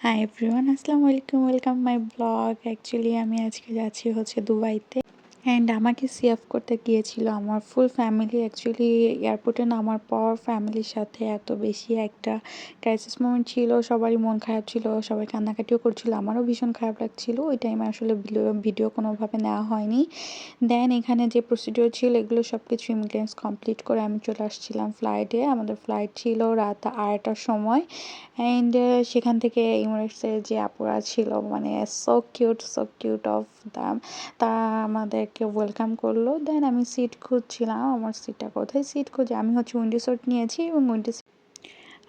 Hi everyone, আসসালামু আলাইকুম, welcome my blog. Actually আমি আজকে যাচ্ছি দুবাইতে, অ্যান্ড আমাকে সিএফ করতে গিয়েছিল আমার ফুল ফ্যামিলি। অ্যাকচুয়ালি এয়ারপোর্টে নামার পর ফ্যামিলির সাথে এত বেশি একটা ক্রাইসিস মোমেন্ট ছিল, সবারই মন খারাপ ছিল, সবাই কান্নাকাটিও করছিল, আমারও ভীষণ খারাপ লাগছিল। ওই টাইমে আসলে ভিডিও কোনোভাবে নেওয়া হয়নি। দেন এখানে যে প্রসিডিওর ছিল এগুলো সব কিছু ইমিগ্রেন্টস কমপ্লিট করে আমি চলে আসছিলাম ফ্লাইটে। আমাদের ফ্লাইট ছিল রাত 8টার সময়, অ্যান্ড সেখান থেকে ইমিরেটসের যে আপুরা ছিল, মানে সো কিউট অফ দ্যাম, তারা আমাদেরকে ওয়েলকাম করলো। দেন আমি সিট খুঁজছিলাম, আমার সিটটা কোথায়, সিট খুঁজে আমি উইন্ডো সিট নিয়েছি, এবং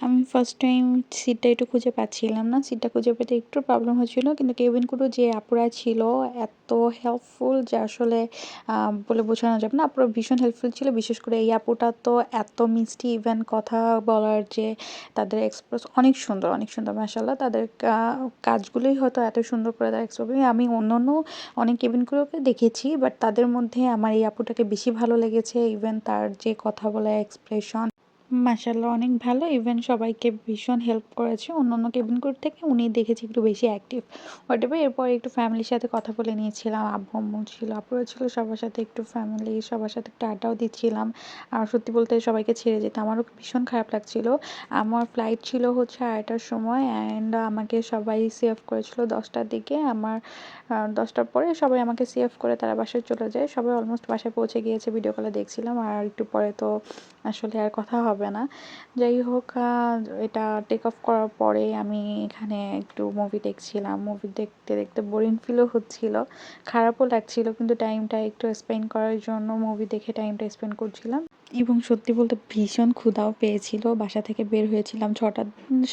আমি ফার্স্ট টাইম সিটটা একটু খুঁজে পাচ্ছিলাম না, সিটটা খুঁজে পেতে একটু প্রবলেম হচ্ছিলো, কিন্তু কেবিন ক্রু যে আপুরা ছিল এত হেল্পফুল যে আসলে বলে বোঝানো যাবে না। আপুরা ভীষণ হেল্পফুল ছিল, বিশেষ করে এই আপুটা তো এত মিষ্টি, ইভেন কথা বলার যে তাদের এক্সপ্রেস অনেক সুন্দর, অনেক সুন্দর মাশাআল্লাহ। তাদের কাজগুলোই হয়তো এত সুন্দর করে তারা এক্সপ্রেস। আমি অন্য অনেক কেবিন ক্রুকে দেখেছি, বাট তাদের মধ্যে আমার এই আপুটাকে বেশি ভালো লেগেছে। ইভেন তার যে কথা বলা এক্সপ্রেশন মাশাআল্লাহ অনেক ভালো। ইভেন সবাইকে ভীষণ হেল্প করেছে। অন্যান্য কেবিন ক্রু থেকে উনি দেখেছি একটু বেশি অ্যাক্টিভ। হোয়াটএভার, এরপর একটু ফ্যামিলির সাথে কথা বলে নিয়েছিলাম। আব্বু আম্মু ছিল, আপুরা ছিল, সবার সাথে একটু ফ্যামিলি, সবার সাথে একটু আড্ডাও দিচ্ছিলাম। আর সত্যি বলতে সবাইকে ছেড়ে যেতে আমারও ভীষণ খারাপ লাগছিল। আমার ফ্লাইট ছিল 8টার সময়, অ্যান্ড আমাকে সবাই সেভ করেছিল 10টার দিকে। আমার 10টার পরে সবাই আমাকে সেভ করে তারা বাসায় চলে যায়। সবাই অলমোস্ট বাসায় পৌঁছে গিয়েছে, ভিডিও কলে দেখছিলাম। আর একটু পরে তো আসলে আর কথা হবে না। যাই হোক, এটা টেক অফ করার পরে আমি এখানে একটু মুভি দেখছিলাম। মুভি দেখতে দেখতে বোরিং ফিলও হচ্ছিল, খারাপও লাগছিল, কিন্তু টাইমটা একটু স্পেন্ড করার জন্য মুভি দেখে টাইমটা স্পেন্ড করছিলাম। এবং সত্যি বলতে ভীষণ ক্ষুধাও পেয়েছিল। বাসা থেকে বের হয়েছিলাম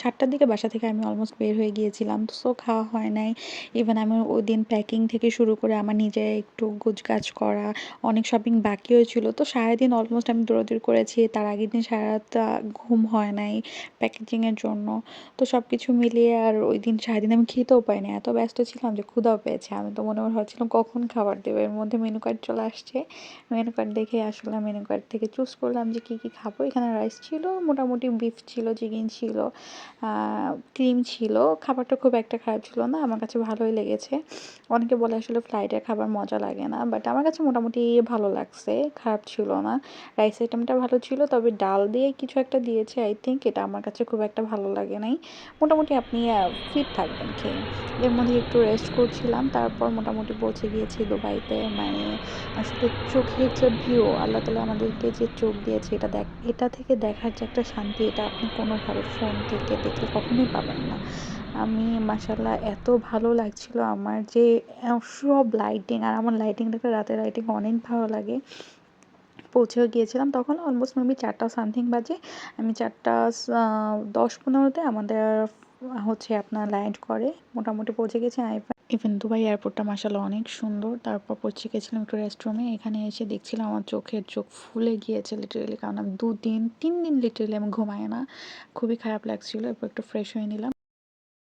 7টার দিকে, বাসা থেকে আমি অলমোস্ট বের হয়ে গিয়েছিলাম, সো খাওয়া হয় নাই। ইভেন আমি ওই দিন প্যাকিং থেকে শুরু করে আমার নিজে একটু গোছগাছ করা, অনেক শপিং বাকি হয়েছিল। তো সারাদিন অলমোস্ট আমি দৌড়াদৌড়ি করেছি, তার আগের দিন সারা রাত ঘুম হয় নাই প্যাকেজিংয়ের জন্য। তো সব কিছু মিলিয়ে আর ওই দিন সারাদিন আমি খেতেও পাই না, এত ব্যস্ত ছিলাম যে ক্ষুধাও পেয়েছে। আমি তো মনে ভাবছিলাম কখন খাবার দেবে, এর মধ্যে মেনু কার্ড চলে আসছে। মেনু কার্ড দেখে আসলে মেনু কার্ড থেকে চুজ করলাম যে কী কী খাবো। এখানে রাইস ছিল, মোটামুটি বিফ ছিল, চিকেন ছিল, ক্রিম ছিল। খাবারটা খুব একটা খারাপ ছিল না, আমার কাছে ভালোই লেগেছে। অনেকে বলে আসলে ফ্লাইটের খাবার মজা লাগে না, বাট আমার কাছে মোটামুটি ভালো লাগছে, খারাপ ছিল না। রাইস আইটেমটা ভালো ছিল, তবে ডাল দিয়ে কিছু একটা দিয়েছে আই থিঙ্ক, এটা আমার কাছে খুব একটা ভালো লাগে নাই। মোটামুটি আপনি ফিট থাকবেন খেয়ে। এর মধ্যে একটু রেস্ট করছিলাম, তারপর মোটামুটি পৌঁছে গিয়েছি দুবাইতে। মানে আসলে চোখের যে ভিউ, আল্লাহ তাআলা আমাদেরকে যে চোখ দিয়েছে, এটা থেকে দেখার যে একটা শান্তি, এটা আপনি কোনোভাবে ফোন থেকে দেখলে কখনোই পাবেন না। আমি মাশাআল্লাহ এত ভালো লাগছিল আমার যে সব লাইটিং, আর আমার লাইটিং দেখলে রাতের লাইটিং অনেক ভালো লাগে। পৌঁছেও গিয়েছিলাম তখন অলমোস্ট মেবি 4টা সামথিং বাজে। আমি 4টা 10-15তে আমাদের আপনার ল্যান্ড করে মোটামুটি পৌঁছে গেছি। ইভেন দুবাই এয়ারপোর্টটা মাশাআল্লাহ অনেক সুন্দর। তারপর পৌঁছে গেছিলাম একটু রেস্টরুমে। এখানে এসে দেখছিলাম আমার চোখ ফুলে গিয়েছে লিটারেলি, কারণ আমি 2 দিন 3 দিন লিটারেলি আমি ঘুমাই না, খুবই খারাপ লাগছিল। এরপর একটু ফ্রেশ হয়ে নিলাম।